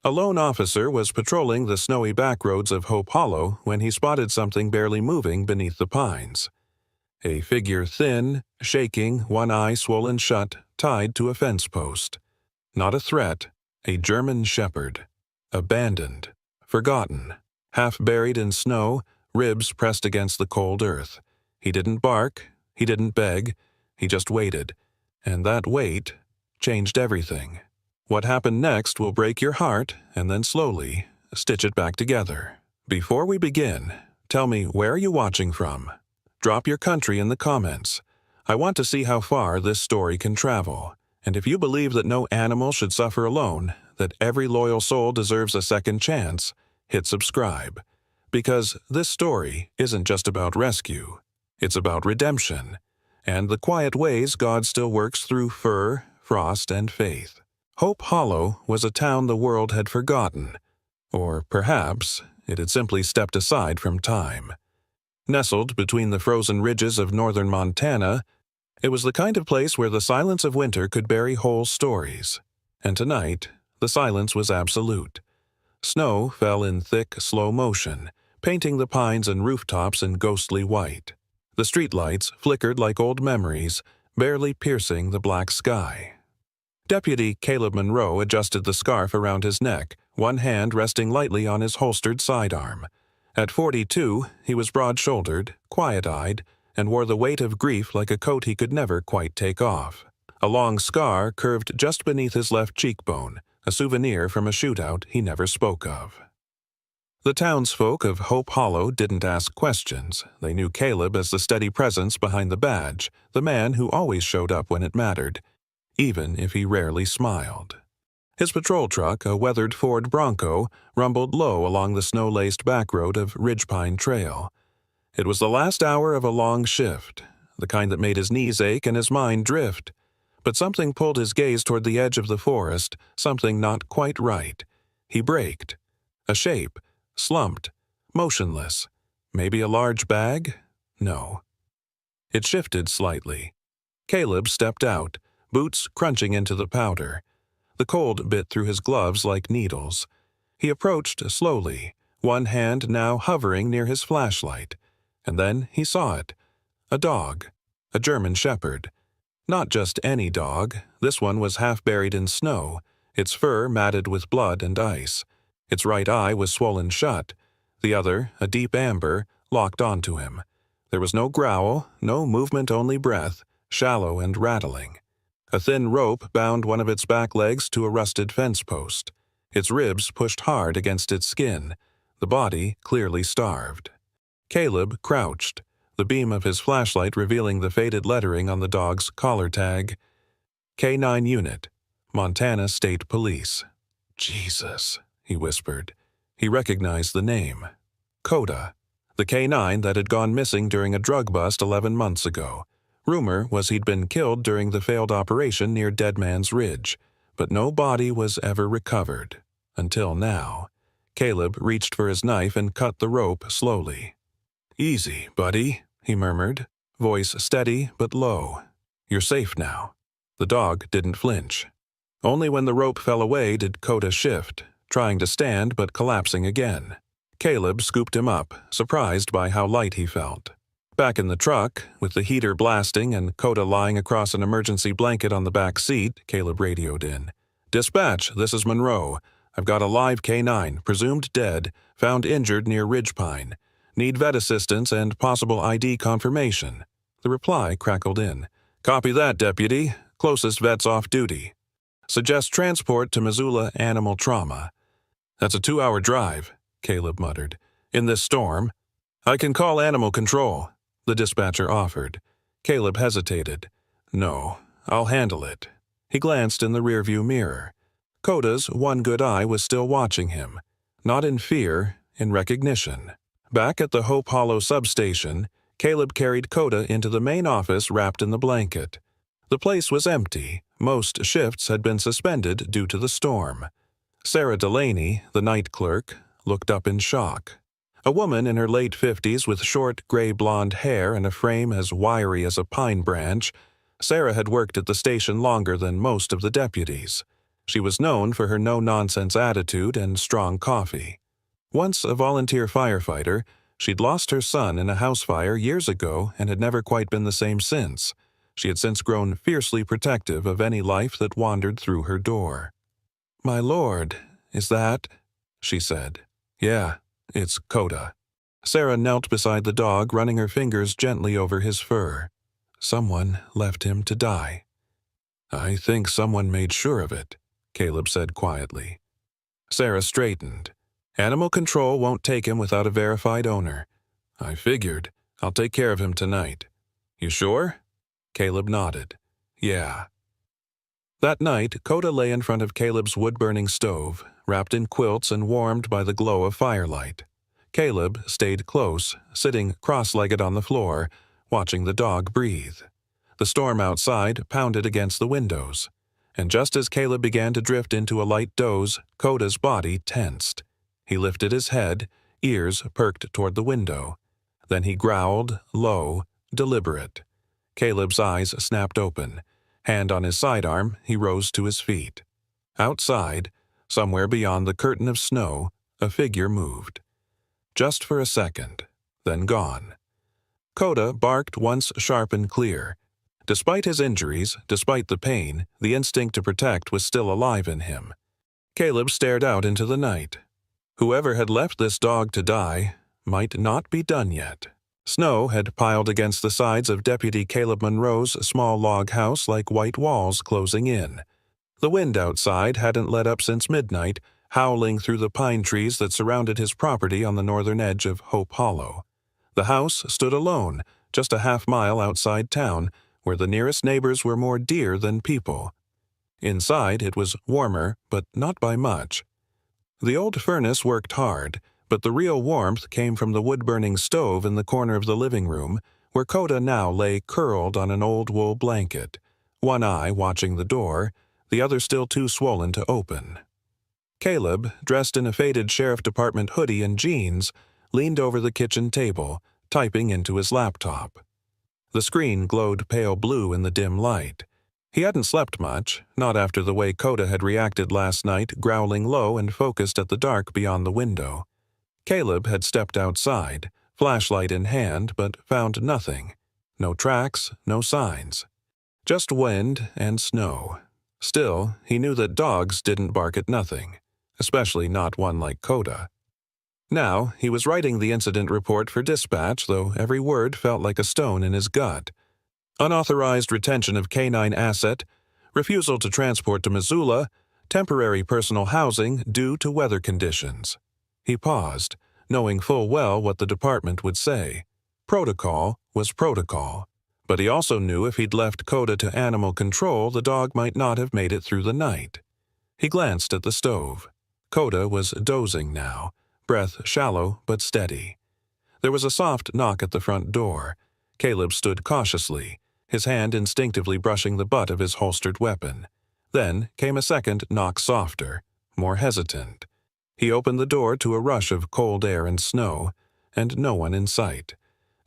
A lone officer was patrolling the snowy backroads of Hope Hollow when he spotted something barely moving beneath the pines. A figure thin, shaking, one eye swollen shut, tied to a fence post. Not a threat, a German shepherd. Abandoned, forgotten, half buried in snow, ribs pressed against the cold earth. He didn't bark, he didn't beg, he just waited. And that wait changed everything. What happened next will break your heart and then slowly stitch it back together. Before we begin, tell me, where are you watching from? Drop your country in the comments. I want to see how far this story can travel. And if you believe that no animal should suffer alone, that every loyal soul deserves a second chance, hit subscribe. Because this story isn't just about rescue. It's about redemption, and the quiet ways God still works through fur, frost, and faith. Hope Hollow was a town the world had forgotten, or perhaps it had simply stepped aside from time. Nestled between the frozen ridges of northern Montana, it was the kind of place where the silence of winter could bury whole stories. And tonight, the silence was absolute. Snow fell in thick, slow motion, painting the pines and rooftops in ghostly white. The streetlights flickered like old memories, barely piercing the black sky. Deputy Caleb Monroe adjusted the scarf around his neck, one hand resting lightly on his holstered sidearm. At 42, he was broad-shouldered, quiet-eyed, and wore the weight of grief like a coat he could never quite take off. A long scar curved just beneath his left cheekbone, a souvenir from a shootout he never spoke of. The townsfolk of Hope Hollow didn't ask questions. They knew Caleb as the steady presence behind the badge, the man who always showed up when it mattered, even if he rarely smiled. His patrol truck, a weathered Ford Bronco, rumbled low along the snow-laced backroad of Ridgepine Trail. It was the last hour of a long shift, the kind that made his knees ache and his mind drift. But something pulled his gaze toward the edge of the forest, something not quite right. He braked. A shape, slumped, motionless. Maybe a large bag? No. It shifted slightly. Caleb stepped out, boots crunching into the powder. The cold bit through his gloves like needles. He approached slowly, one hand now hovering near his flashlight. And then he saw it. A dog. A German shepherd. Not just any dog. This one was half buried in snow, its fur matted with blood and ice. Its right eye was swollen shut. The other, a deep amber, locked onto him. There was no growl, no movement, only breath, shallow and rattling. A thin rope bound one of its back legs to a rusted fence post. Its ribs pushed hard against its skin, the body clearly starved. Caleb crouched, the beam of his flashlight revealing the faded lettering on the dog's collar tag. K-9 Unit, Montana State Police. Jesus, he whispered. He recognized the name. Coda, the K-9 that had gone missing during a drug bust 11 months ago. Rumor was he'd been killed during the failed operation near Dead Man's Ridge, but no body was ever recovered. Until now. Caleb reached for his knife and cut the rope slowly. "Easy, buddy," he murmured, voice steady but low. "You're safe now." The dog didn't flinch. Only when the rope fell away did Coda shift, trying to stand but collapsing again. Caleb scooped him up, surprised by how light he felt. Back in the truck, with the heater blasting and Coda lying across an emergency blanket on the back seat, Caleb radioed in. "Dispatch, this is Monroe. I've got a live K-9, presumed dead, found injured near Ridgepine. Need vet assistance and possible ID confirmation." The reply crackled in. "Copy that, deputy. Closest vet's off duty. Suggest transport to Missoula Animal Trauma." "That's a 2-hour drive," Caleb muttered. "In this storm." "I can call animal control," the dispatcher offered. Caleb hesitated. "No, I'll handle it." He glanced in the rearview mirror. Coda's one good eye was still watching him. Not in fear, in recognition. Back at the Hope Hollow substation, Caleb carried Coda into the main office wrapped in the blanket. The place was empty. Most shifts had been suspended due to the storm. Sarah Delaney, the night clerk, looked up in shock. A woman in her late 50s with short, gray-blonde hair and a frame as wiry as a pine branch, Sarah had worked at the station longer than most of the deputies. She was known for her no-nonsense attitude and strong coffee. Once a volunteer firefighter, she'd lost her son in a house fire years ago and had never quite been the same since. She had since grown fiercely protective of any life that wandered through her door. "My lord, is that?" she said. "Yeah, it's Coda." Sarah knelt beside the dog, running her fingers gently over his fur. "Someone left him to die." "I think someone made sure of it," Caleb said quietly. Sarah straightened. "Animal control won't take him without a verified owner. I figured. I'll take care of him tonight." "You sure?" Caleb nodded. "Yeah." That night, Coda lay in front of Caleb's wood-burning stove, wrapped in quilts and warmed by the glow of firelight. Caleb stayed close, sitting cross-legged on the floor, watching the dog breathe. The storm outside pounded against the windows, and just as Caleb began to drift into a light doze, Coda's body tensed. He lifted his head, ears perked toward the window. Then he growled, low, deliberate. Caleb's eyes snapped open. Hand on his sidearm, he rose to his feet. Outside, somewhere beyond the curtain of snow, a figure moved. Just for a second, then gone. Coda barked once sharp and clear. Despite his injuries, despite the pain, the instinct to protect was still alive in him. Caleb stared out into the night. Whoever had left this dog to die might not be done yet. Snow had piled against the sides of Deputy Caleb Monroe's small log house like white walls closing in. The wind outside hadn't let up since midnight, howling through the pine trees that surrounded his property on the northern edge of Hope Hollow. The house stood alone, just a half-mile outside town, where the nearest neighbors were more deer than people. Inside it was warmer, but not by much. The old furnace worked hard, but the real warmth came from the wood-burning stove in the corner of the living room, where Coda now lay curled on an old wool blanket, one eye watching the door, the other still too swollen to open. Caleb, dressed in a faded sheriff department hoodie and jeans, leaned over the kitchen table, typing into his laptop. The screen glowed pale blue in the dim light. He hadn't slept much, not after the way Coda had reacted last night, growling low and focused at the dark beyond the window. Caleb had stepped outside, flashlight in hand, but found nothing. No tracks, no signs. Just wind and snow. Still, he knew that dogs didn't bark at nothing, especially not one like Coda. Now, he was writing the incident report for dispatch, though every word felt like a stone in his gut. Unauthorized retention of canine asset, refusal to transport to Missoula, temporary personal housing due to weather conditions. He paused, knowing full well what the department would say. Protocol was protocol. But he also knew if he'd left Coda to animal control, the dog might not have made it through the night. He glanced at the stove. Coda was dozing now, breath shallow but steady. There was a soft knock at the front door. Caleb stood cautiously, his hand instinctively brushing the butt of his holstered weapon. Then came a second knock softer, more hesitant. He opened the door to a rush of cold air and snow, and no one in sight,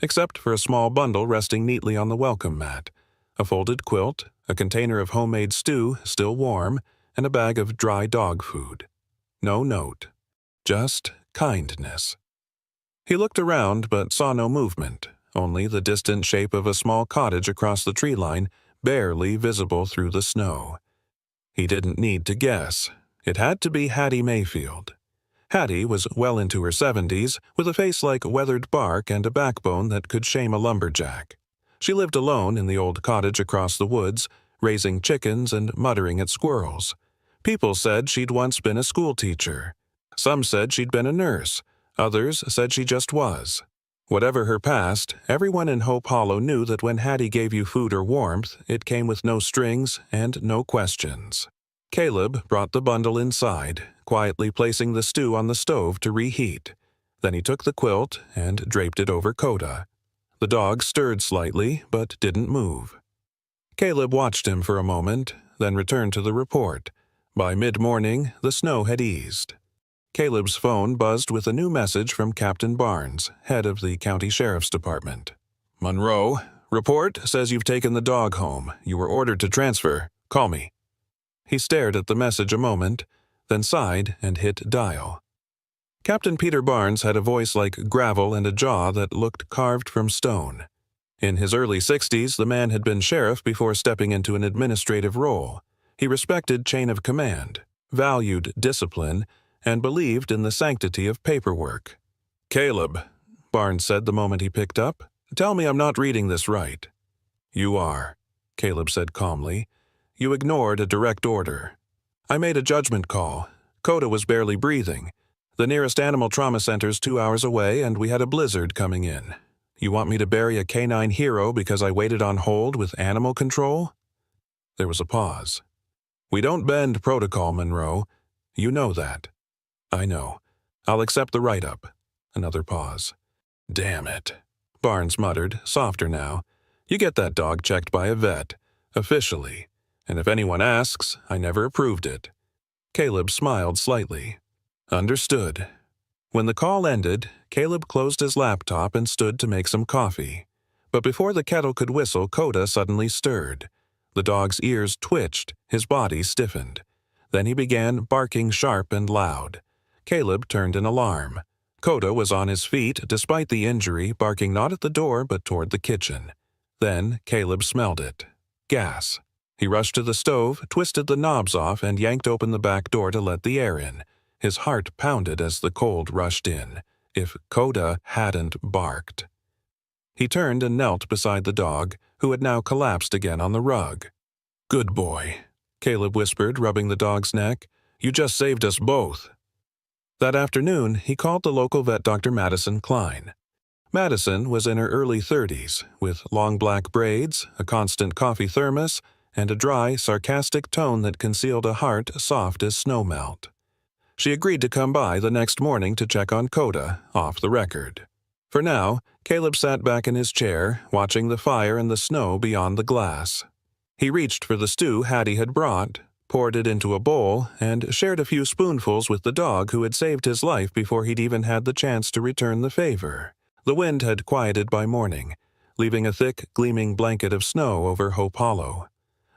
except for a small bundle resting neatly on the welcome mat, a folded quilt, a container of homemade stew still warm, and a bag of dry dog food. No note. Just kindness. He looked around but saw no movement, only the distant shape of a small cottage across the tree line, barely visible through the snow. He didn't need to guess. It had to be Hattie Mayfield. Hattie was well into her 70s, with a face like weathered bark and a backbone that could shame a lumberjack. She lived alone in the old cottage across the woods, raising chickens and muttering at squirrels. People said she'd once been a schoolteacher. Some said she'd been a nurse. Others said she just was. Whatever her past, everyone in Hope Hollow knew that when Hattie gave you food or warmth, it came with no strings and no questions. Caleb brought the bundle inside, quietly placing the stew on the stove to reheat. Then he took the quilt and draped it over Coda. The dog stirred slightly, but didn't move. Caleb watched him for a moment, then returned to the report. By mid-morning, the snow had eased. Caleb's phone buzzed with a new message from Captain Barnes, head of the county sheriff's department. "Monroe, report says you've taken the dog home. You were ordered to transfer. Call me." He stared at the message a moment, then sighed and hit dial. Captain Peter Barnes had a voice like gravel and a jaw that looked carved from stone. In his early 60s, the man had been sheriff before stepping into an administrative role. He respected chain of command, valued discipline, and believed in the sanctity of paperwork. "Caleb," Barnes said the moment he picked up, "tell me I'm not reading this right." "You are," Caleb said calmly. "You ignored a direct order. I made a judgment call. Coda was barely breathing. The nearest animal trauma center's 2 hours away, and we had a blizzard coming in. You want me to bury a canine hero because I waited on hold with animal control?" There was a pause. "We don't bend protocol, Monroe. You know that." "I know. I'll accept the write-up." Another pause. "Damn it," Barnes muttered, softer now. "You get that dog checked by a vet, officially. And if anyone asks, I never approved it." Caleb smiled slightly. "Understood." When the call ended, Caleb closed his laptop and stood to make some coffee. But before the kettle could whistle, Coda suddenly stirred. The dog's ears twitched, his body stiffened. Then he began barking sharp and loud. Caleb turned in alarm. Coda was on his feet, despite the injury, barking not at the door but toward the kitchen. Then Caleb smelled it. Gas. He rushed to the stove, twisted the knobs off, and yanked open the back door to let the air in. His heart pounded as the cold rushed in. If Coda hadn't barked. He turned and knelt beside the dog, who had now collapsed again on the rug. "Good boy," Caleb whispered, rubbing the dog's neck. "You just saved us both." That afternoon, he called the local vet, Dr. Madison Klein. Madison was in her early 30s, with long black braids, a constant coffee thermos, and a dry, sarcastic tone that concealed a heart soft as snowmelt. She agreed to come by the next morning to check on Coda, off the record. For now, Caleb sat back in his chair, watching the fire and the snow beyond the glass. He reached for the stew Hattie had brought, poured it into a bowl, and shared a few spoonfuls with the dog who had saved his life before he'd even had the chance to return the favor. The wind had quieted by morning, leaving a thick, gleaming blanket of snow over Hope Hollow.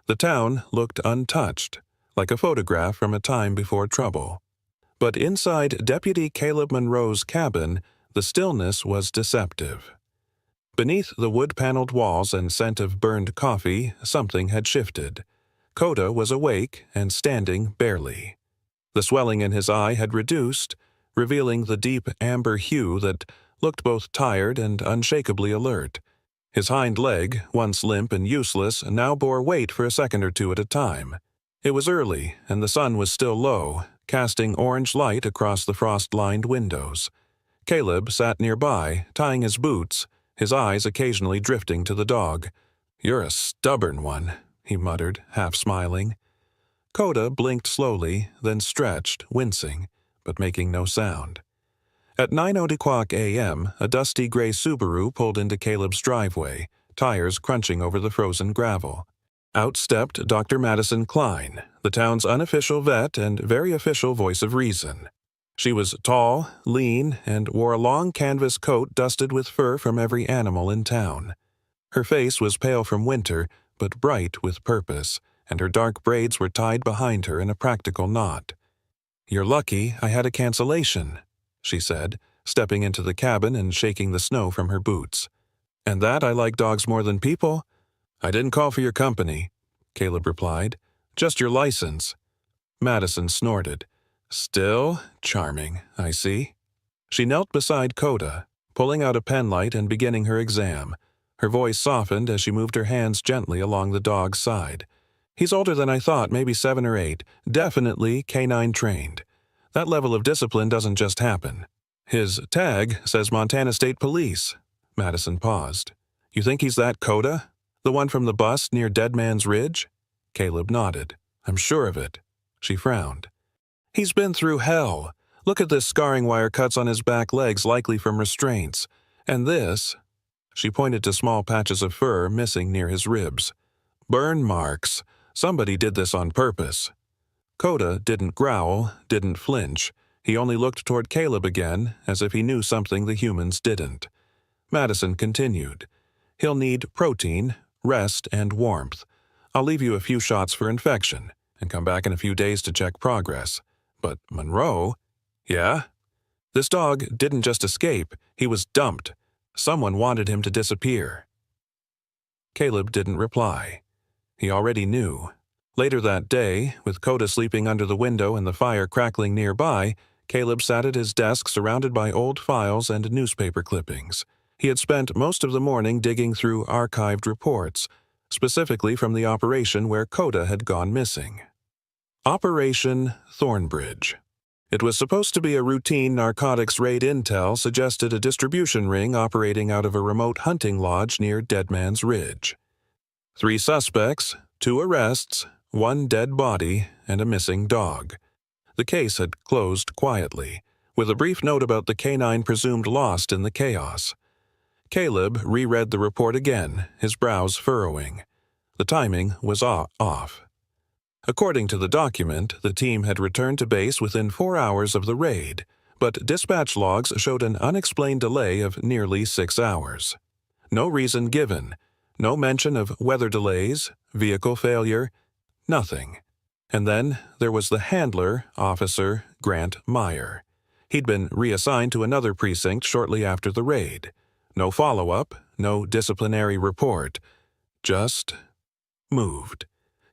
The town looked untouched, like a photograph from a time before trouble. But inside Deputy Caleb Monroe's cabin, the stillness was deceptive. Beneath the wood-paneled walls and scent of burned coffee, something had shifted. Coda was awake and standing barely. The swelling in his eye had reduced, revealing the deep amber hue that looked both tired and unshakably alert. His hind leg, once limp and useless, now bore weight for a second or two at a time. It was early, and the sun was still low, casting orange light across the frost-lined windows. Caleb sat nearby, tying his boots, his eyes occasionally drifting to the dog. "You're a stubborn one," he muttered, half smiling. Coda blinked slowly, then stretched, wincing, but making no sound. At 9:00 a.m., a dusty gray Subaru pulled into Caleb's driveway, tires crunching over the frozen gravel. Out stepped Dr. Madison Klein, the town's unofficial vet and very official voice of reason. She was tall, lean, and wore a long canvas coat dusted with fur from every animal in town. Her face was pale from winter, but bright with purpose, and her dark braids were tied behind her in a practical knot. "You're lucky I had a cancellation," she said, stepping into the cabin and shaking the snow from her boots. "And that I like dogs more than people?" "I didn't call for your company," Caleb replied. "Just your license." Madison snorted. "Still charming, I see." She knelt beside Coda, pulling out a penlight and beginning her exam. Her voice softened as she moved her hands gently along the dog's side. "He's older than I thought, maybe 7 or 8. Definitely canine trained. That level of discipline doesn't just happen. His tag says Montana State Police." Madison paused. "You think he's that Coda? The one from the bust near Dead Man's Ridge?" Caleb nodded. "I'm sure of it." She frowned. "He's been through hell. Look at this scarring wire cuts on his back legs, likely from restraints. And this." She pointed to small patches of fur missing near his ribs. "Burn marks. Somebody did this on purpose." Coda didn't growl, didn't flinch. He only looked toward Caleb again, as if he knew something the humans didn't. Madison continued. "He'll need protein, rest, and warmth. I'll leave you a few shots for infection. and come back in a few days to check progress. But Monroe? Yeah? This dog didn't just escape, he was dumped. Someone wanted him to disappear. Caleb didn't reply. He already knew. Later that day, with Coda sleeping under the window and the fire crackling nearby, Caleb sat at his desk surrounded by old files and newspaper clippings. He had spent most of the morning digging through archived reports, specifically from the operation where Coda had gone missing. Operation Thornbridge. It was supposed to be a routine narcotics raid. Intel suggested a distribution ring operating out of a remote hunting lodge near Deadman's Ridge. 3 suspects, 2 arrests, 1 dead body, and a missing dog. The case had closed quietly, with a brief note about the canine presumed lost in the chaos. Caleb reread the report again, his brows furrowing. The timing was off. According to the document, the team had returned to base within 4 hours of the raid, but dispatch logs showed an unexplained delay of nearly 6 hours. No reason given, no mention of weather delays, vehicle failure, nothing. And then there was the handler, Officer Grant Meyer. He'd been reassigned to another precinct shortly after the raid. No follow-up, no disciplinary report. Just moved.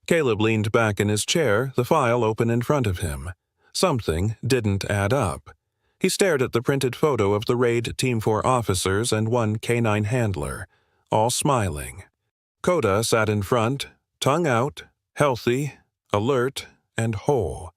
Caleb leaned back in his chair, the file open in front of him. Something didn't add up. He stared at the printed photo of the raid Team 4 officers and 1 canine handler, all smiling. Coda sat in front, tongue out, healthy, alert, and whole.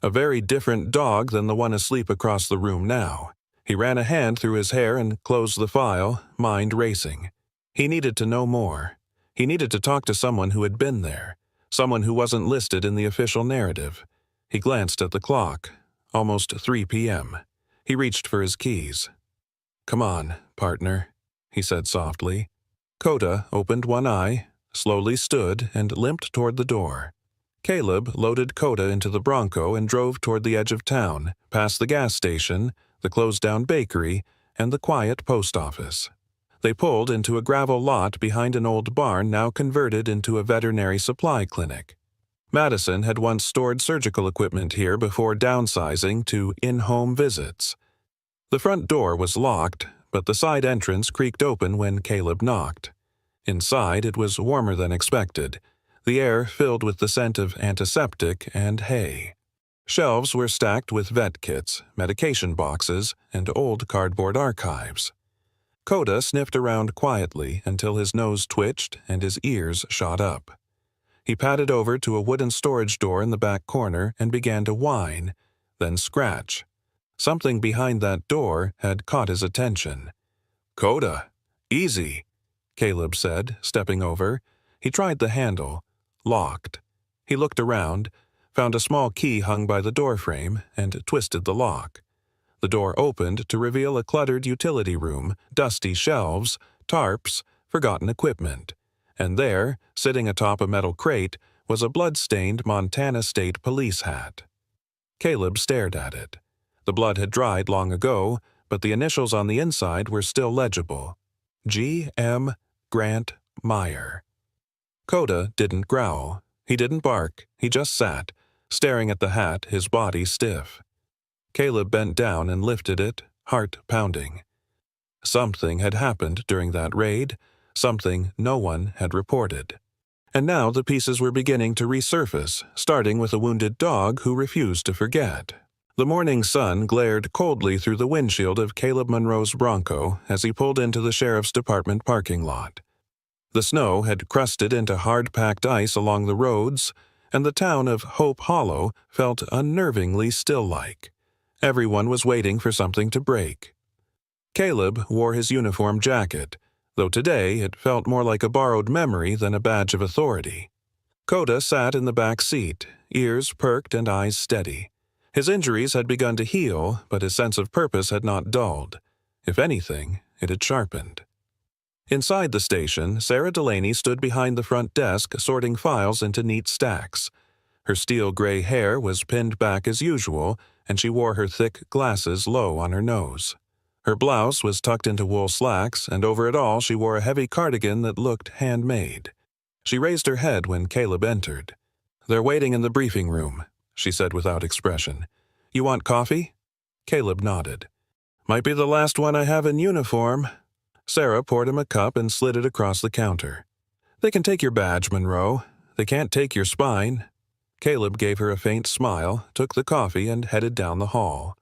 A very different dog than the one asleep across the room now. He ran a hand through his hair and closed the file, mind racing. He needed to know more. He needed to talk to someone who had been there, someone who wasn't listed in the official narrative. He glanced at the clock. Almost 3 p.m. He reached for his keys. "Come on, partner," he said softly. Coda opened one eye, slowly stood, and limped toward the door. Caleb loaded Coda into the Bronco and drove toward the edge of town, past the gas station, the closed-down bakery, and the quiet post office. They pulled into a gravel lot behind an old barn now converted into a veterinary supply clinic. Madison had once stored surgical equipment here before downsizing to in-home visits. The front door was locked, but the side entrance creaked open when Caleb knocked. Inside, it was warmer than expected, the air filled with the scent of antiseptic and hay. Shelves were stacked with vet kits, medication boxes, and old cardboard archives. Coda sniffed around quietly until his nose twitched and his ears shot up. He padded over to a wooden storage door in the back corner and began to whine, then scratch. Something behind that door had caught his attention. "Coda, easy," Caleb said, stepping over. He tried the handle. Locked. He looked around, found a small key hung by the doorframe, and twisted the lock. The door opened to reveal a cluttered utility room, dusty shelves, tarps, forgotten equipment. And there, sitting atop a metal crate, was a blood-stained Montana State Police hat. Caleb stared at it. The blood had dried long ago, but the initials on the inside were still legible. G. M. Grant Meyer. Coda didn't growl. He didn't bark. He just sat, staring at the hat, his body stiff. Caleb bent down and lifted it, heart pounding. Something had happened during that raid, something no one had reported. And now the pieces were beginning to resurface, starting with a wounded dog who refused to forget. The morning sun glared coldly through the windshield of Caleb Monroe's Bronco as he pulled into the sheriff's department parking lot. The snow had crusted into hard-packed ice along the roads, and the town of Hope Hollow felt unnervingly still-like. Everyone was waiting for something to break. Caleb wore his uniform jacket, though today it felt more like a borrowed memory than a badge of authority. Coda sat in the back seat, ears perked and eyes steady. His injuries had begun to heal, but his sense of purpose had not dulled. If anything, it had sharpened. Inside the station, Sarah Delaney stood behind the front desk sorting files into neat stacks. Her steel-gray hair was pinned back as usual, and she wore her thick glasses low on her nose. Her blouse was tucked into wool slacks, and over it all she wore a heavy cardigan that looked handmade. She raised her head when Caleb entered. They're waiting in the briefing room, she said without expression. You want coffee? Caleb nodded. Might be the last one I have in uniform. Sarah poured him a cup and slid it across the counter. They can take your badge, Monroe. They can't take your spine. Caleb gave her a faint smile, took the coffee, and headed down the hall.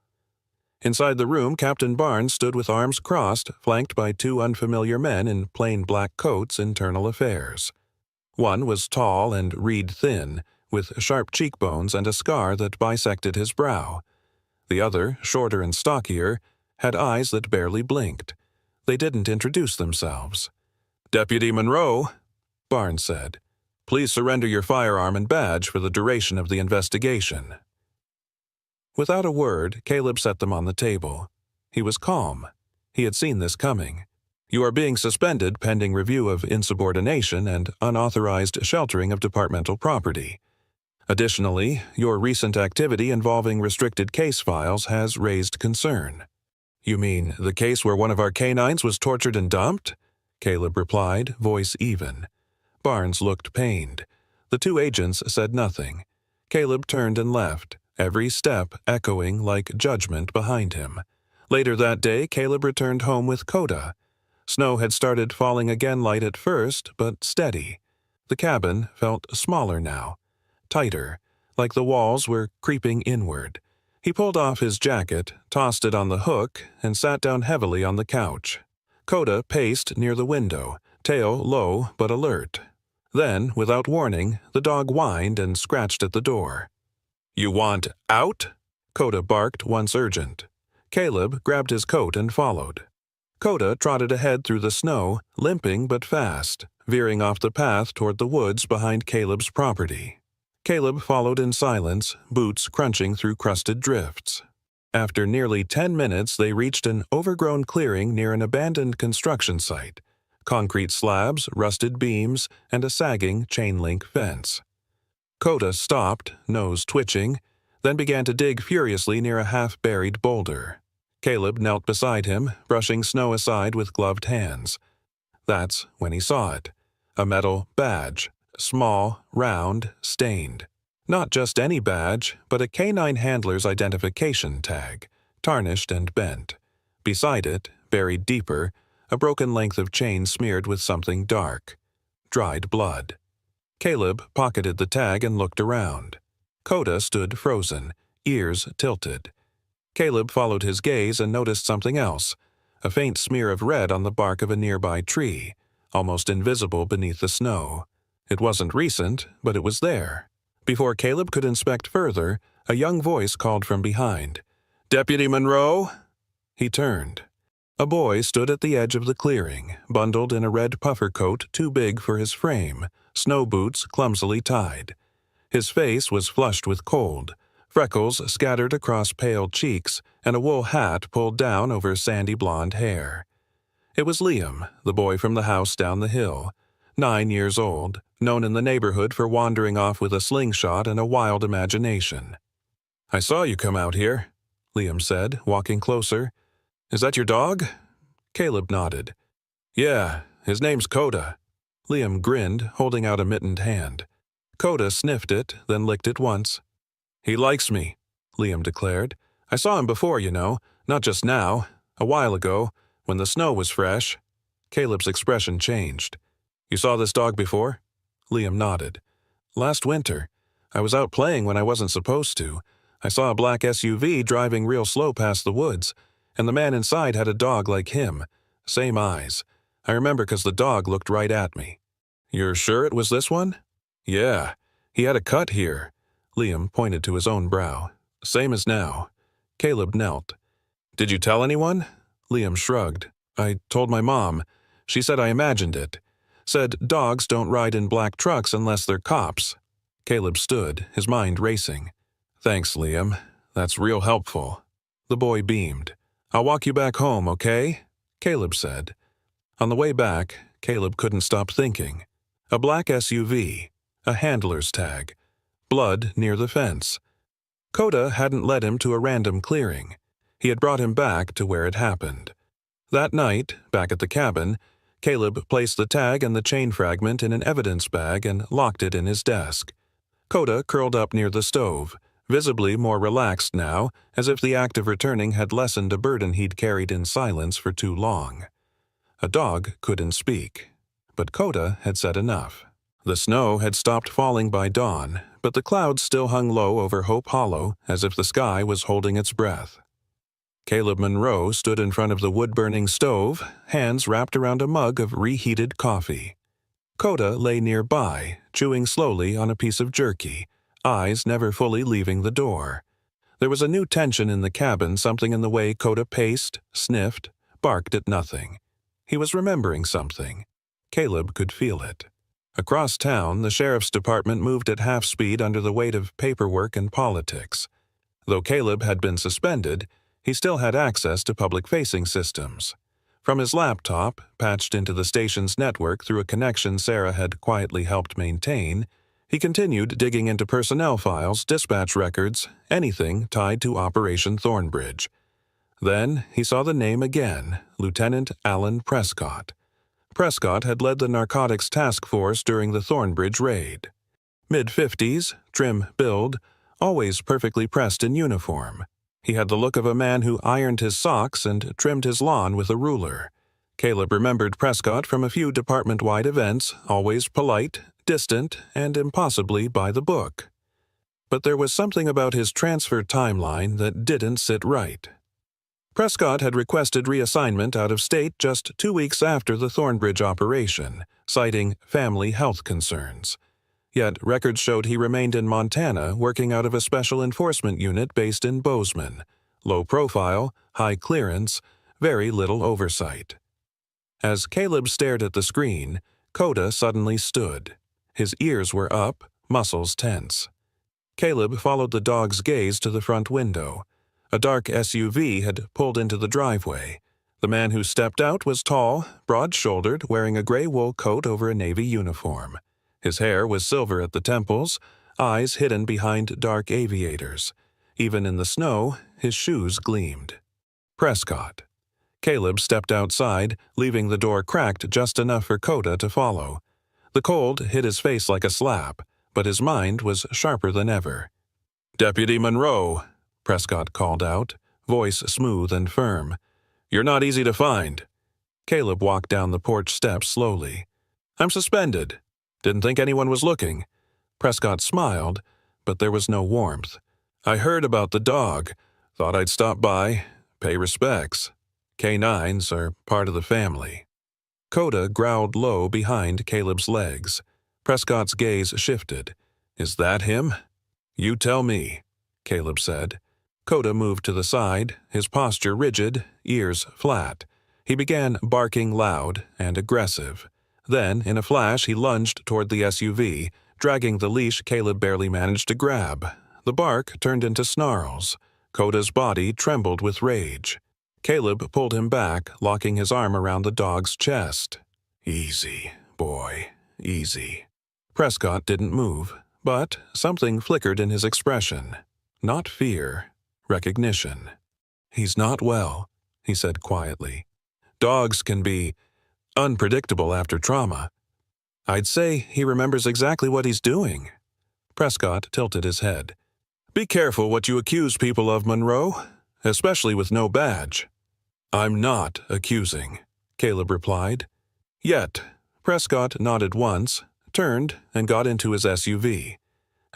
Inside the room, Captain Barnes stood with arms crossed, flanked by two unfamiliar men in plain black coats, internal affairs. One was tall and reed-thin, with sharp cheekbones and a scar that bisected his brow. The other, shorter and stockier, had eyes that barely blinked. They didn't introduce themselves. "Deputy Monroe," Barnes said. "Please surrender your firearm and badge for the duration of the investigation." Without a word, Caleb set them on the table. He was calm. He had seen this coming. "You are being suspended pending review of insubordination and unauthorized sheltering of departmental property. Additionally, your recent activity involving restricted case files has raised concern." "You mean the case where one of our canines was tortured and dumped?" Caleb replied, voice even. Barnes looked pained. The two agents said nothing. Caleb turned and left, every step echoing like judgment behind him. Later that day, Caleb returned home with Coda. Snow had started falling again, light at first, but steady. The cabin felt smaller now, tighter, like the walls were creeping inward. He pulled off his jacket, tossed it on the hook, and sat down heavily on the couch. Coda paced near the window, tail low but alert. Then, without warning, the dog whined and scratched at the door. "You want out?" Coda barked once urgent. Caleb grabbed his coat and followed. Coda trotted ahead through the snow, limping but fast, veering off the path toward the woods behind Caleb's property. Caleb followed in silence, boots crunching through crusted drifts. After nearly 10 minutes, they reached an overgrown clearing near an abandoned construction site. Concrete slabs, rusted beams, and a sagging chain-link fence. Coda stopped, nose twitching, then began to dig furiously near a half-buried boulder. Caleb knelt beside him, brushing snow aside with gloved hands. That's when he saw it. A metal badge, small, round, stained. Not just any badge, but a canine handler's identification tag, tarnished and bent. Beside it, buried deeper, a broken length of chain smeared with something dark. Dried blood. Caleb pocketed the tag and looked around. Coda stood frozen, ears tilted. Caleb followed his gaze and noticed something else, a faint smear of red on the bark of a nearby tree, almost invisible beneath the snow. It wasn't recent, but it was there. Before Caleb could inspect further, a young voice called from behind. "Deputy Monroe?" He turned. A boy stood at the edge of the clearing, bundled in a red puffer coat too big for his frame, snow boots clumsily tied. His face was flushed with cold, freckles scattered across pale cheeks, and a wool hat pulled down over sandy blonde hair. It was Liam, the boy from the house down the hill, 9 years old, known in the neighborhood for wandering off with a slingshot and a wild imagination. "I saw you come out here," Liam said, walking closer. "Is that your dog?" Caleb nodded. "Yeah, his name's Coda." Liam grinned, holding out a mittened hand. Coda sniffed it, then licked it once. "He likes me," Liam declared. "I saw him before, you know, not just now, a while ago, when the snow was fresh." Caleb's expression changed. "You saw this dog before?" Liam nodded. "Last winter. I was out playing when I wasn't supposed to. I saw a black SUV driving real slow past the woods, and the man inside had a dog like him. Same eyes. I remember 'cause the dog looked right at me." "You're sure it was this one?" "Yeah. He had a cut here." Liam pointed to his own brow. "Same as now." Caleb knelt. "Did you tell anyone?" Liam shrugged. "I told my mom. She said I imagined it. Said dogs don't ride in black trucks unless they're cops." Caleb stood, his mind racing. "Thanks, Liam. That's real helpful." The boy beamed. "I'll walk you back home, okay?" Caleb said. On the way back, Caleb couldn't stop thinking. A black SUV, a handler's tag, blood near the fence. Coda hadn't led him to a random clearing. He had brought him back to where it happened. That night, back at the cabin, Caleb placed the tag and the chain fragment in an evidence bag and locked it in his desk. Coda curled up near the stove, visibly more relaxed now, as if the act of returning had lessened a burden he'd carried in silence for too long. A dog couldn't speak, but Coda had said enough. The snow had stopped falling by dawn, but the clouds still hung low over Hope Hollow as if the sky was holding its breath. Caleb Monroe stood in front of the wood-burning stove, hands wrapped around a mug of reheated coffee. Coda lay nearby, chewing slowly on a piece of jerky, eyes never fully leaving the door. There was a new tension in the cabin, something in the way Coda paced, sniffed, barked at nothing. He was remembering something. Caleb could feel it. Across town, the sheriff's department moved at half speed under the weight of paperwork and politics. Though Caleb had been suspended, he still had access to public-facing systems. From his laptop, patched into the station's network through a connection Sarah had quietly helped maintain, he continued digging into personnel files, dispatch records, anything tied to Operation Thornbridge. Then he saw the name again, Lieutenant Alan Prescott. Prescott had led the narcotics task force during the Thornbridge raid. Mid-50s, trim build, always perfectly pressed in uniform. He had the look of a man who ironed his socks and trimmed his lawn with a ruler. Caleb remembered Prescott from a few department-wide events, always polite, distant, and impossibly by the book. But there was something about his transfer timeline that didn't sit right. Prescott had requested reassignment out of state just 2 weeks after the Thornbridge operation, citing family health concerns. Yet records showed he remained in Montana working out of a special enforcement unit based in Bozeman. Low profile, high clearance, very little oversight. As Caleb stared at the screen, Coda suddenly stood. His ears were up, muscles tense. Caleb followed the dog's gaze to the front window. A dark SUV had pulled into the driveway. The man who stepped out was tall, broad-shouldered, wearing a gray wool coat over a Navy uniform. His hair was silver at the temples, eyes hidden behind dark aviators. Even in the snow, his shoes gleamed. Prescott. Caleb stepped outside, leaving the door cracked just enough for Coda to follow. The cold hit his face like a slap, but his mind was sharper than ever. "Deputy Monroe," Prescott called out, voice smooth and firm. "You're not easy to find." Caleb walked down the porch steps slowly. "I'm suspended. Didn't think anyone was looking." Prescott smiled, but there was no warmth. "I heard about the dog. Thought I'd stop by, pay respects. Canines are part of the family." Coda growled low behind Caleb's legs. Prescott's gaze shifted. "Is that him?" "You tell me," Caleb said. Coda moved to the side, his posture rigid, ears flat. He began barking loud and aggressive. Then, in a flash, he lunged toward the SUV, dragging the leash Caleb barely managed to grab. The bark turned into snarls. Coda's body trembled with rage. Caleb pulled him back, locking his arm around the dog's chest. "Easy, boy, easy." Prescott didn't move, but something flickered in his expression. Not fear, recognition. "He's not well," he said quietly. "Dogs can be unpredictable after trauma. I'd say he remembers exactly what he's doing." Prescott tilted his head. "Be careful what you accuse people of, Monroe, especially with no badge." "I'm not accusing," Caleb replied. "Yet." Prescott nodded once, turned, and got into his SUV.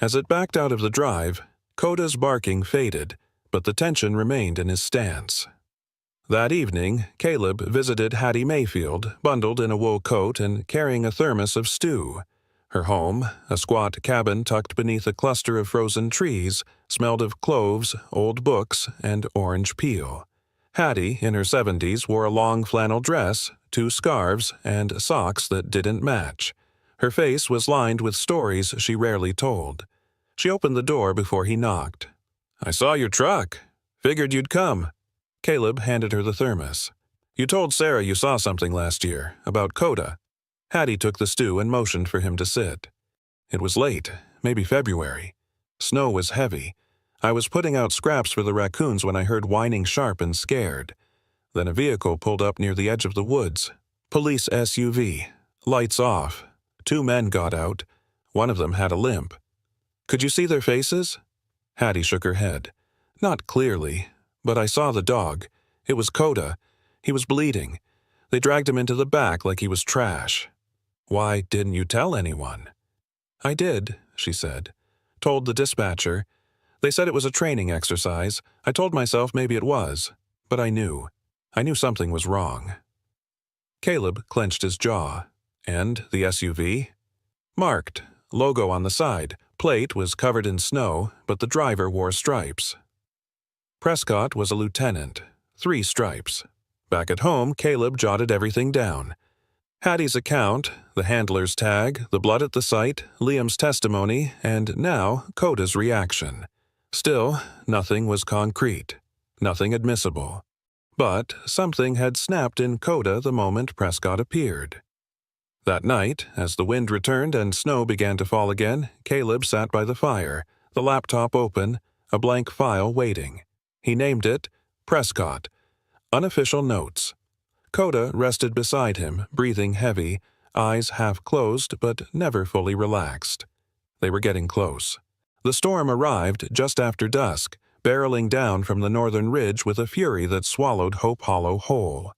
As it backed out of the drive, Coda's barking faded, but the tension remained in his stance. That evening, Caleb visited Hattie Mayfield, bundled in a wool coat and carrying a thermos of stew. Her home, a squat cabin tucked beneath a cluster of frozen trees, smelled of cloves, old books, and orange peel. Hattie, in her 70s, wore a long flannel dress, 2 scarves, and socks that didn't match. Her face was lined with stories she rarely told. She opened the door before he knocked. "I saw your truck. Figured you'd come." Caleb handed her the thermos. "You told Sarah you saw something last year, about Coda." Hattie took the stew and motioned for him to sit. "It was late, maybe February. Snow was heavy. I was putting out scraps for the raccoons when I heard whining sharp and scared. Then a vehicle pulled up near the edge of the woods. Police SUV. Lights off. 2 men got out. One of them had a limp." Could you see their faces? Hattie shook her head. Not clearly, but I saw the dog. It was Coda. He was bleeding. They dragged him into the back like he was trash. Why didn't you tell anyone? I did, she said. Told the dispatcher. They said it was a training exercise. I told myself maybe it was, but I knew. I knew something was wrong. Caleb clenched his jaw. And the SUV? Marked. Logo on the side. Plate was covered in snow, but the driver wore stripes. Prescott was a lieutenant. 3 stripes. Back at home, Caleb jotted everything down. Hattie's account, the handler's tag, the blood at the site, Liam's testimony, and now Coda's reaction. Still, nothing was concrete. Nothing admissible. But something had snapped in Coda the moment Prescott appeared. That night, as the wind returned and snow began to fall again, Caleb sat by the fire, the laptop open, a blank file waiting. He named it Prescott. Unofficial notes. Coda rested beside him, breathing heavy, eyes half closed but never fully relaxed. They were getting close. The storm arrived just after dusk, barreling down from the northern ridge with a fury that swallowed Hope Hollow whole.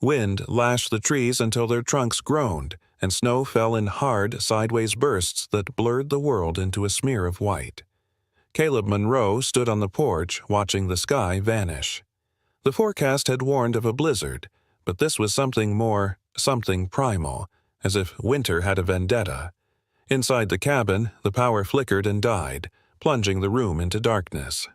Wind lashed the trees until their trunks groaned, and snow fell in hard, sideways bursts that blurred the world into a smear of white. Caleb Monroe stood on the porch, watching the sky vanish. The forecast had warned of a blizzard, but this was something more, something primal, as if winter had a vendetta. Inside the cabin, the power flickered and died, plunging the room into darkness.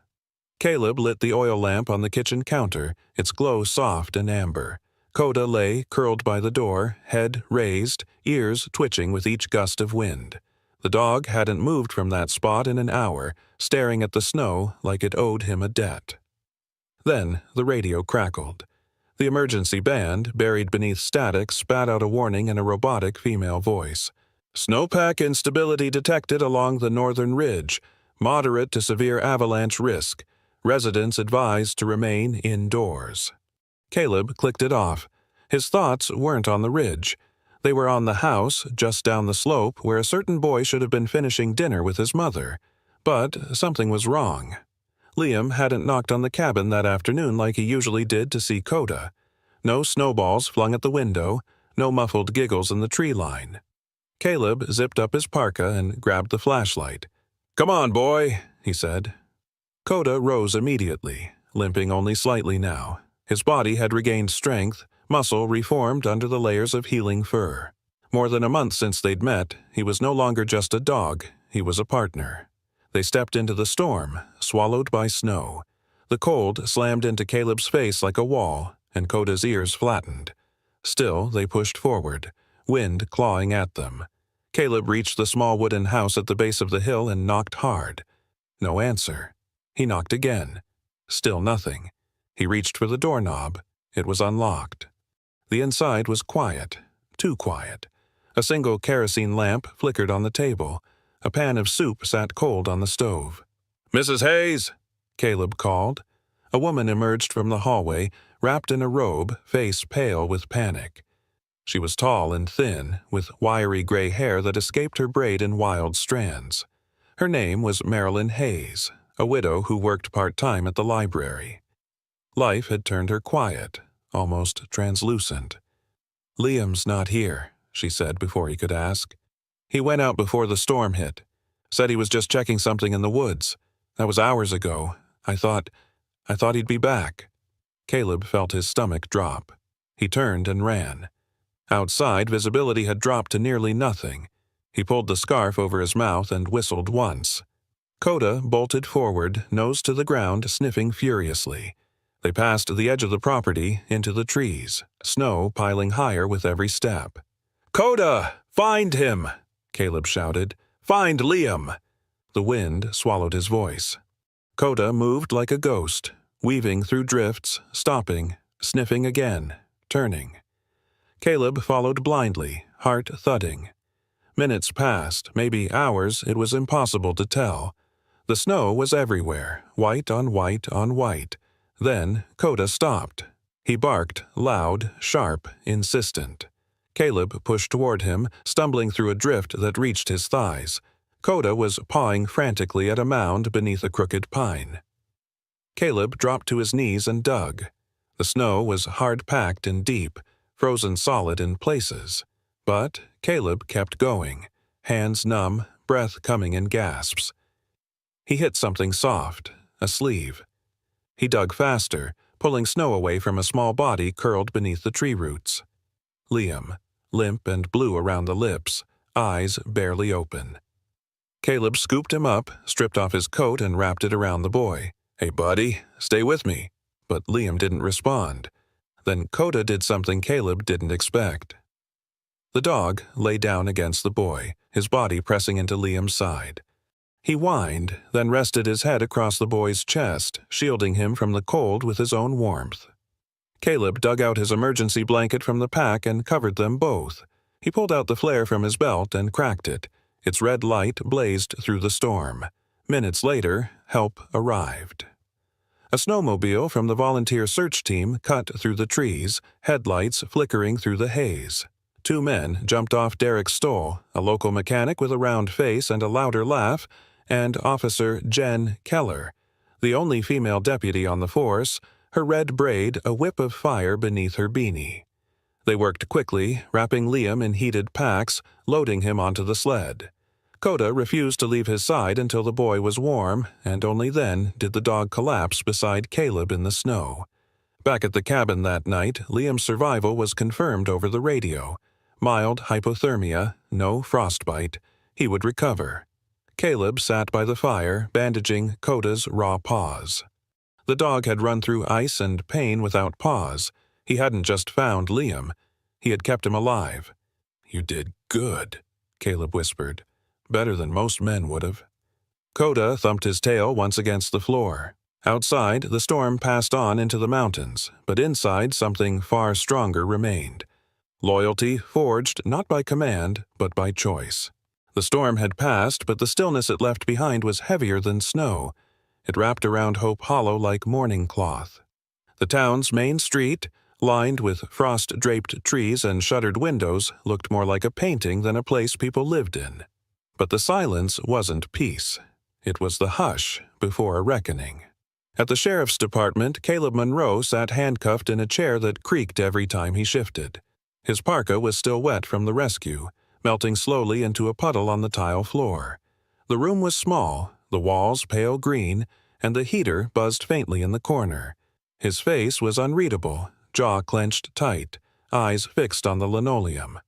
Caleb lit the oil lamp on the kitchen counter, its glow soft and amber. Coda lay curled by the door, head raised, ears twitching with each gust of wind. The dog hadn't moved from that spot in an hour, staring at the snow like it owed him a debt. Then the radio crackled. The emergency band, buried beneath static, spat out a warning in a robotic female voice. Snowpack instability detected along the northern ridge. Moderate to severe avalanche risk. Residents advised to remain indoors. Caleb clicked it off. His thoughts weren't on the ridge. They were on the house, just down the slope, where a certain boy should have been finishing dinner with his mother. But something was wrong. Liam hadn't knocked on the cabin that afternoon like he usually did to see Coda. No snowballs flung at the window, no muffled giggles in the tree line. Caleb zipped up his parka and grabbed the flashlight. "Come on, boy," he said. Coda rose immediately, limping only slightly now. His body had regained strength, muscle reformed under the layers of healing fur. More than a month since they'd met, he was no longer just a dog, he was a partner. They stepped into the storm, swallowed by snow. The cold slammed into Caleb's face like a wall, and Coda's ears flattened. Still, they pushed forward, wind clawing at them. Caleb reached the small wooden house at the base of the hill and knocked hard. No answer. He knocked again. Still nothing. He reached for the doorknob. It was unlocked. The inside was quiet, too quiet. A single kerosene lamp flickered on the table. A pan of soup sat cold on the stove. "Mrs. Hayes!" Caleb called. A woman emerged from the hallway, wrapped in a robe, face pale with panic. She was tall and thin, with wiry gray hair that escaped her braid in wild strands. Her name was Marilyn Hayes, a widow who worked part-time at the library. Life had turned her quiet, almost translucent. "Liam's not here," she said before he could ask. "He went out before the storm hit. Said he was just checking something in the woods. That was hours ago. I thought he'd be back." Caleb felt his stomach drop. He turned and ran. Outside, visibility had dropped to nearly nothing. He pulled the scarf over his mouth and whistled once. Coda bolted forward, nose to the ground, sniffing furiously. They passed the edge of the property, into the trees, snow piling higher with every step. "Coda! Find him!" Caleb shouted. "Find Liam!" The wind swallowed his voice. Coda moved like a ghost, weaving through drifts, stopping, sniffing again, turning. Caleb followed blindly, heart thudding. Minutes passed, maybe hours, it was impossible to tell. The snow was everywhere, white on white on white. Then Coda stopped. He barked, loud, sharp, insistent. Caleb pushed toward him, stumbling through a drift that reached his thighs. Coda was pawing frantically at a mound beneath a crooked pine. Caleb dropped to his knees and dug. The snow was hard-packed and deep, frozen solid in places. But Caleb kept going, hands numb, breath coming in gasps. He hit something soft, a sleeve. He dug faster, pulling snow away from a small body curled beneath the tree roots. Liam, limp and blue around the lips, eyes barely open. Caleb scooped him up, stripped off his coat and wrapped it around the boy. "Hey, buddy, stay with me." But Liam didn't respond. Then Coda did something Caleb didn't expect. The dog lay down against the boy, his body pressing into Liam's side. He whined, then rested his head across the boy's chest, shielding him from the cold with his own warmth. Caleb dug out his emergency blanket from the pack and covered them both. He pulled out the flare from his belt and cracked it. Its red light blazed through the storm. Minutes later, help arrived. A snowmobile from the volunteer search team cut through the trees, headlights flickering through the haze. 2 men jumped off Derek Stoll, a local mechanic with a round face and a louder laugh, and Officer Jen Keller, the only female deputy on the force, her red braid a whip of fire beneath her beanie. They worked quickly, wrapping Liam in heated packs, loading him onto the sled. Coda refused to leave his side until the boy was warm, and only then did the dog collapse beside Caleb in the snow. Back at the cabin that night, Liam's survival was confirmed over the radio. Mild hypothermia, no frostbite. He would recover. Caleb sat by the fire, bandaging Coda's raw paws. The dog had run through ice and pain without pause. He hadn't just found Liam. He had kept him alive. "You did good," Caleb whispered. "Better than most men would have." Coda thumped his tail once against the floor. Outside, the storm passed on into the mountains, but inside something far stronger remained. Loyalty forged not by command, but by choice. The storm had passed, but the stillness it left behind was heavier than snow. It wrapped around Hope Hollow like mourning cloth. The town's main street, lined with frost-draped trees and shuttered windows, looked more like a painting than a place people lived in. But the silence wasn't peace. It was the hush before a reckoning. At the sheriff's department, Caleb Monroe sat handcuffed in a chair that creaked every time he shifted. His parka was still wet from the rescue, melting slowly into a puddle on the tile floor. The room was small, the walls pale green, and the heater buzzed faintly in the corner. His face was unreadable, jaw clenched tight, eyes fixed on the linoleum.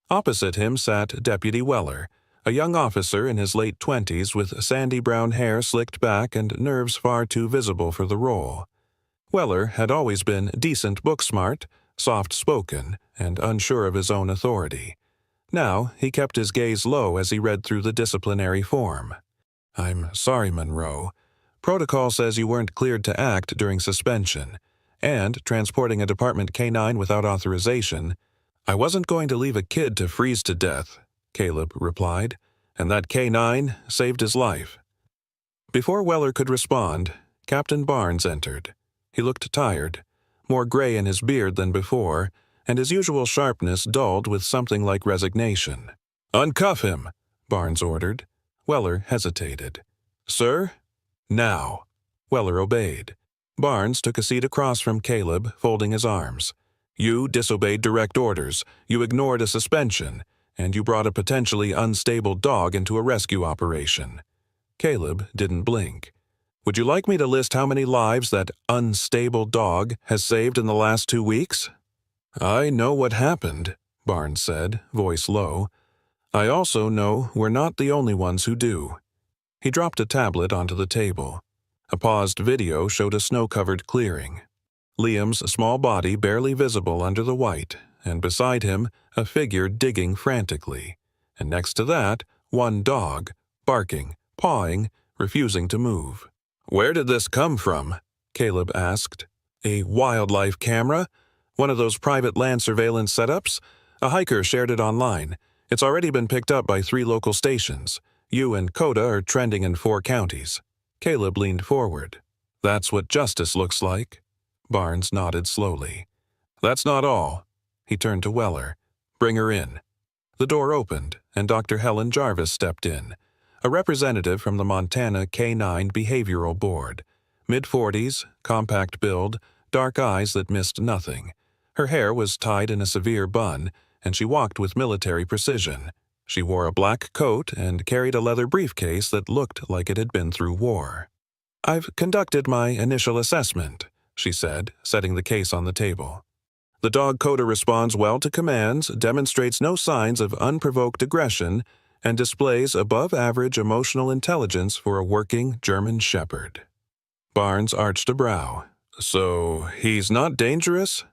Opposite him sat Deputy Weller, a young officer in his late 20s with sandy brown hair slicked back and nerves far too visible for the role. Weller had always been decent book-smart, soft-spoken, and unsure of his own authority. Now he kept his gaze low as he read through the disciplinary form. "I'm sorry, Monroe. Protocol says you weren't cleared to act during suspension, and transporting a Department K-9 without authorization. I wasn't going to leave a kid to freeze to death," Caleb replied, "and that K-9 saved his life." Before Weller could respond, Captain Barnes entered. He looked tired, more gray in his beard than before, and his usual sharpness dulled with something like resignation. "Uncuff him," Barnes ordered. Weller hesitated. "Sir?" "Now." Weller obeyed. Barnes took a seat across from Caleb, folding his arms. "You disobeyed direct orders, you ignored a suspension, and you brought a potentially unstable dog into a rescue operation." Caleb didn't blink. "Would you like me to list how many lives that unstable dog has saved in the last 2 weeks?" "I know what happened," Barnes said, voice low. "I also know we're not the only ones who do." He dropped a tablet onto the table. A paused video showed a snow-covered clearing. Liam's small body barely visible under the white, and beside him, a figure digging frantically. And next to that, one dog, barking, pawing, refusing to move. "Where did this come from?" Caleb asked. "A wildlife camera? One of those private land surveillance setups? A hiker shared it online. It's already been picked up by 3 local stations. You and Coda are trending in 4 counties. Caleb leaned forward. "That's what justice looks like." Barnes nodded slowly. "That's not all." He turned to Weller. "Bring her in." The door opened, and Dr. Helen Jarvis stepped in. a representative from the Montana K-9 Behavioral Board. Mid-40s, compact build, dark eyes that missed nothing. Her hair was tied in a severe bun, and she walked with military precision. She wore a black coat and carried a leather briefcase that looked like it had been through war. "I've conducted my initial assessment," she said, setting the case on the table. "The dog Coda responds well to commands, demonstrates no signs of unprovoked aggression, and displays above-average emotional intelligence for a working German Shepherd." Barnes arched a brow. "So, he's not dangerous?"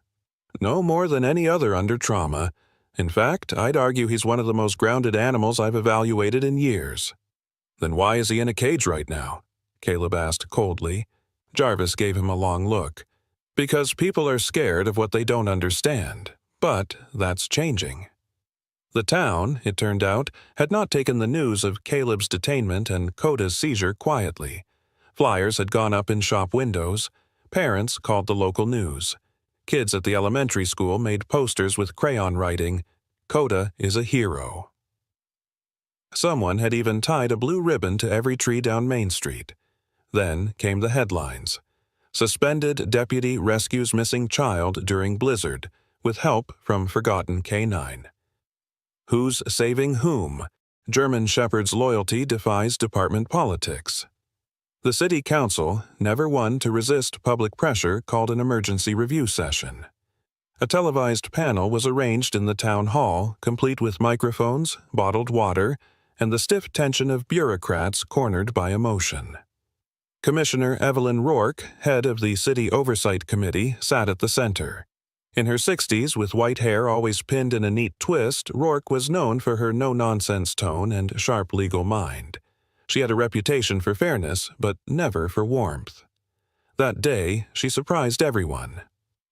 "No more than any other under trauma. In fact, I'd argue he's one of the most grounded animals I've evaluated in years." "Then why is he in a cage right now?" Caleb asked coldly. Jarvis gave him a long look. "Because people are scared of what they don't understand. But that's changing." The town, it turned out, had not taken the news of Caleb's detainment and Coda's seizure quietly. Flyers had gone up in shop windows. Parents called the local news. Kids at the elementary school made posters with crayon writing, "Coda is a hero." Someone had even tied a blue ribbon to every tree down Main Street. Then came the headlines. "Suspended deputy rescues missing child during blizzard, with help from forgotten K-9. Who's saving whom? German Shepherd's loyalty defies department politics." The city council, never one to resist public pressure, called an emergency review session. A televised panel was arranged in the town hall, complete with microphones, bottled water, and the stiff tension of bureaucrats cornered by emotion. Commissioner Evelyn Rourke, head of the City Oversight Committee, sat at the center. In her 60s, with white hair always pinned in a neat twist, Rourke was known for her no-nonsense tone and sharp legal mind. She had a reputation for fairness, but never for warmth. That day, she surprised everyone.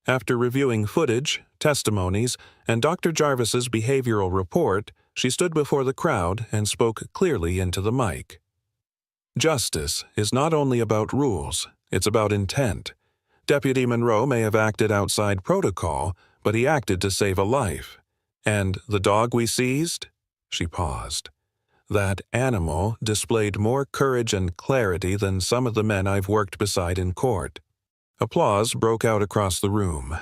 After reviewing footage, testimonies, and Dr. Jarvis's behavioral report, she stood before the crowd and spoke clearly into the mic. "Justice is not only about rules, it's about intent. Deputy Monroe may have acted outside protocol, but he acted to save a life. And the dog we seized?" She paused. "That animal displayed more courage and clarity than some of the men I've worked beside in court." Applause broke out across the room.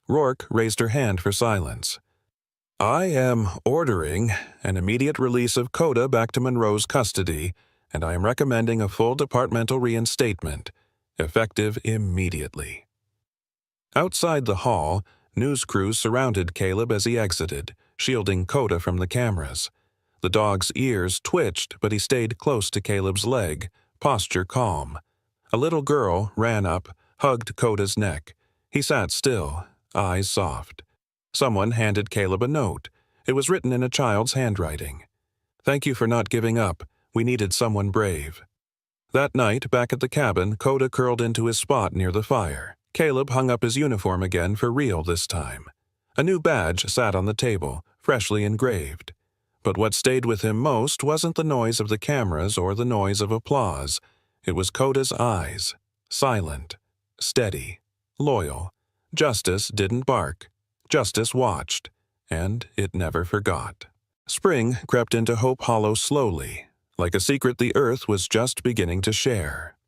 Rourke raised her hand for silence. "I am ordering an immediate release of Coda back to Monroe's custody, and I am recommending a full departmental reinstatement, effective immediately." Outside the hall, news crews surrounded Caleb as he exited, shielding Coda from the cameras. The dog's ears twitched, but he stayed close to Caleb's leg, posture calm. A little girl ran up, hugged Coda's neck. He sat still, eyes soft. Someone handed Caleb a note. It was written in a child's handwriting. "Thank you for not giving up. We needed someone brave." That night, back at the cabin, Coda curled into his spot near the fire. Caleb hung up his uniform again for real this time. A new badge sat on the table, freshly engraved. But what stayed with him most wasn't the noise of the cameras or the noise of applause. It was Coda's eyes, silent, steady, loyal. Justice didn't bark. Justice watched, and it never forgot. Spring crept into Hope Hollow slowly, like a secret the earth was just beginning to share.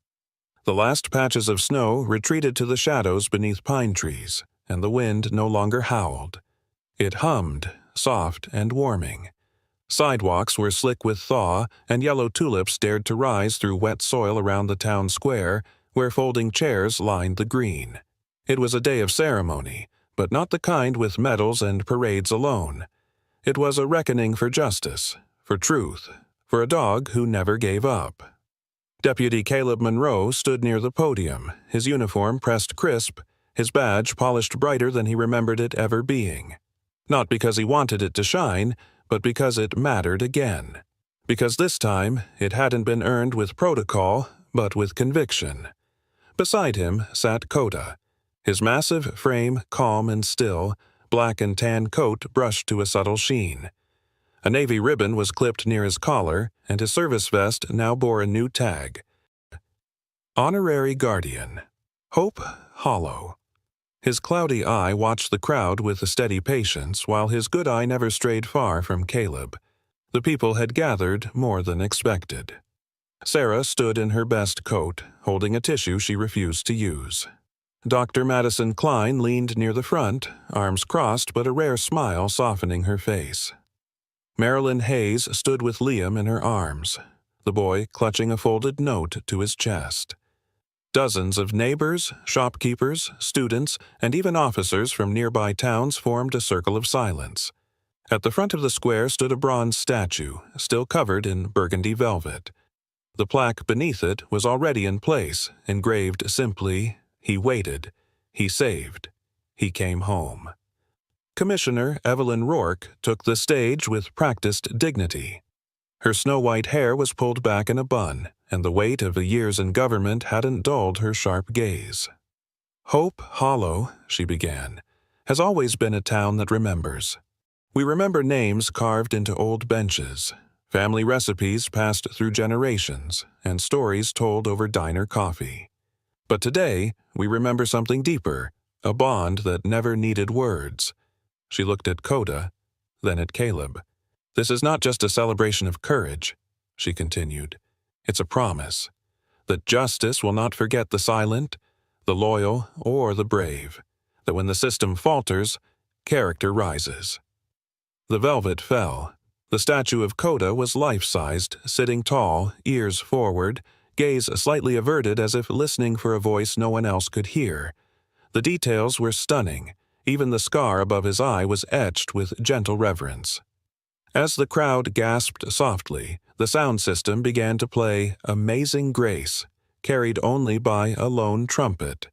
The last patches of snow retreated to the shadows beneath pine trees, and the wind no longer howled. It hummed, soft and warming. Sidewalks were slick with thaw, and yellow tulips dared to rise through wet soil around the town square, where folding chairs lined the green. It was a day of ceremony, but not the kind with medals and parades alone. It was a reckoning for justice, for truth, for a dog who never gave up. Deputy Caleb Monroe stood near the podium, his uniform pressed crisp, his badge polished brighter than he remembered it ever being. Not because he wanted it to shine, but because it mattered again. Because this time, it hadn't been earned with protocol, but with conviction. Beside him sat Coda, his massive frame calm and still, black and tan coat brushed to a subtle sheen. A navy ribbon was clipped near his collar, and his service vest now bore a new tag. Honorary Guardian. Hope Hollow. His cloudy eye watched the crowd with a steady patience, while his good eye never strayed far from Caleb. The people had gathered more than expected. Sarah stood in her best coat, holding a tissue she refused to use. Dr. Madison Klein leaned near the front, arms crossed but a rare smile softening her face. Marilyn Hayes stood with Liam in her arms, the boy clutching a folded note to his chest. Dozens of neighbors, shopkeepers, students, and even officers from nearby towns formed a circle of silence. At the front of the square stood a bronze statue, still covered in burgundy velvet. The plaque beneath it was already in place, engraved simply, "He waited. He saved. He came home." Commissioner Evelyn Rourke took the stage with practiced dignity. Her snow-white hair was pulled back in a bun, and the weight of a years in government hadn't dulled her sharp gaze. "Hope Hollow," she began, "has always been a town that remembers. We remember names carved into old benches, family recipes passed through generations, and stories told over diner coffee. But today, we remember something deeper, a bond that never needed words." She looked at Coda, then at Caleb. "This is not just a celebration of courage," she continued. "It's a promise that justice will not forget the silent, the loyal, or the brave, that when the system falters, character rises." The velvet fell. The statue of Coda was life-sized, sitting tall, ears forward, gaze slightly averted as if listening for a voice no one else could hear. The details were stunning. Even the scar above his eye was etched with gentle reverence. As the crowd gasped softly, the sound system began to play Amazing Grace, carried only by a lone trumpet.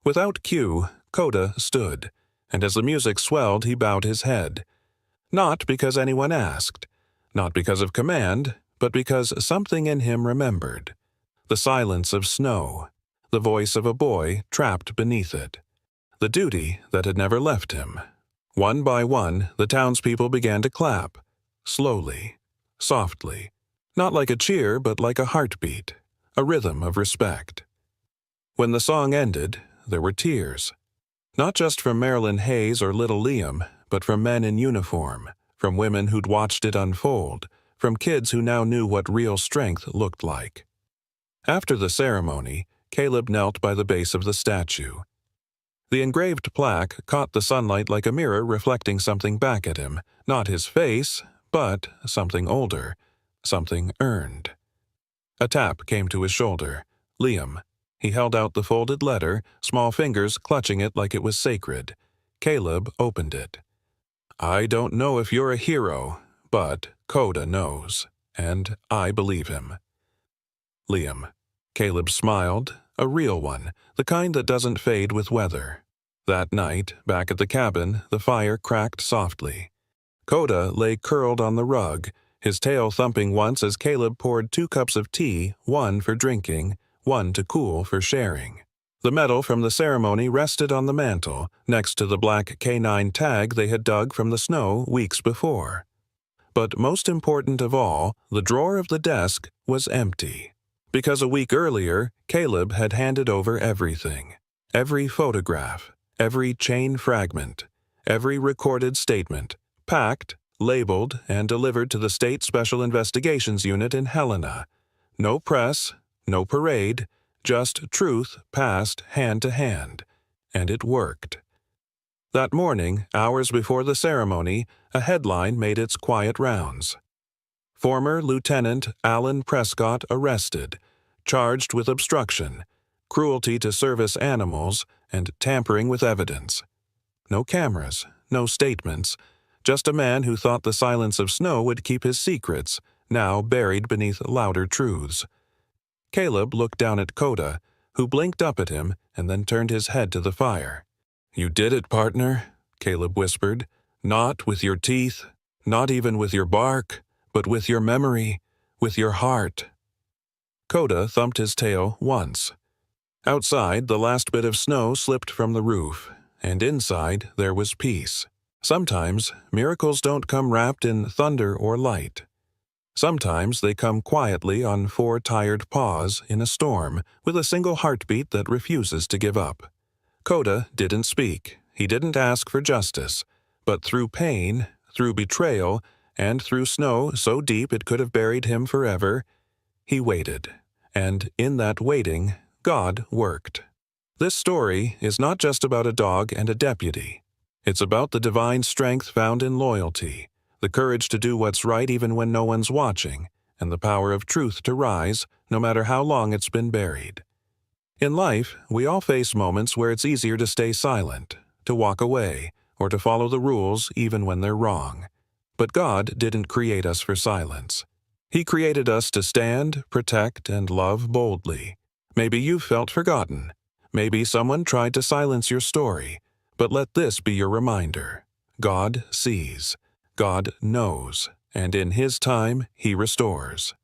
Without cue, Coda stood, and as the music swelled he bowed his head. Not because anyone asked, not because of command, but because something in him remembered. The silence of snow, the voice of a boy trapped beneath it. The duty that had never left him. One by one, the townspeople began to clap, slowly, softly, not like a cheer but like a heartbeat, a rhythm of respect. When the song ended, there were tears. Not just from Marilyn Hayes or little Liam, but from men in uniform, from women who'd watched it unfold, from kids who now knew what real strength looked like. After the ceremony, Caleb knelt by the base of the statue. The engraved plaque caught the sunlight like a mirror reflecting something back at him, not his face, but something older, something earned. A tap came to his shoulder. Liam. He held out the folded letter, small fingers clutching it like it was sacred. Caleb opened it. "I don't know if you're a hero, but Coda knows, and I believe him." Liam. Caleb smiled, a real one, the kind that doesn't fade with weather. That night, back at the cabin, the fire cracked softly. Coda lay curled on the rug, his tail thumping once as Caleb poured 2 cups of tea, one for drinking, one to cool for sharing. The medal from the ceremony rested on the mantel, next to the black K9 tag they had dug from the snow weeks before. But most important of all, the drawer of the desk was empty. Because a week earlier, Caleb had handed over everything. Every photograph, every chain fragment, every recorded statement, packed, labeled, and delivered to the State Special Investigations Unit in Helena. No press, no parade, just truth passed hand to hand. And it worked. That morning, hours before the ceremony, a headline made its quiet rounds. Former Lieutenant Alan Prescott arrested, charged with obstruction, cruelty to service animals, and tampering with evidence. No cameras, no statements, just a man who thought the silence of snow would keep his secrets, now buried beneath louder truths. Caleb looked down at Coda, who blinked up at him and then turned his head to the fire. "You did it, partner," Caleb whispered. "Not with your teeth, not even with your bark, but with your memory, with your heart." Coda thumped his tail once. Outside, the last bit of snow slipped from the roof, and inside there was peace. Sometimes, miracles don't come wrapped in thunder or light. Sometimes they come quietly on 4 tired paws in a storm, with a single heartbeat that refuses to give up. Coda didn't speak. He didn't ask for justice. But through pain, through betrayal, and through snow so deep it could have buried him forever, he waited, and in that waiting, God worked. This story is not just about a dog and a deputy. It's about the divine strength found in loyalty, the courage to do what's right even when no one's watching, and the power of truth to rise, no matter how long it's been buried. In life, we all face moments where it's easier to stay silent, to walk away, or to follow the rules even when they're wrong. But God didn't create us for silence. He created us to stand, protect, and love boldly. Maybe you've felt forgotten. Maybe someone tried to silence your story. But let this be your reminder. God sees. God knows. And in His time, He restores.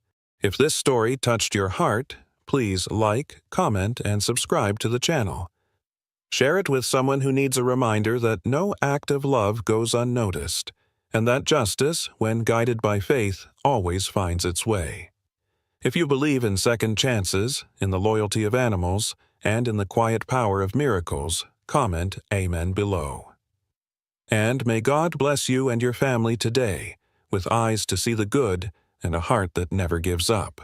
If this story touched your heart, please like, comment, and subscribe to the channel. Share it with someone who needs a reminder that no act of love goes unnoticed, and that justice, when guided by faith, always finds its way. If you believe in second chances, in the loyalty of animals, and in the quiet power of miracles, comment Amen below. And may God bless you and your family today, with eyes to see the good and a heart that never gives up.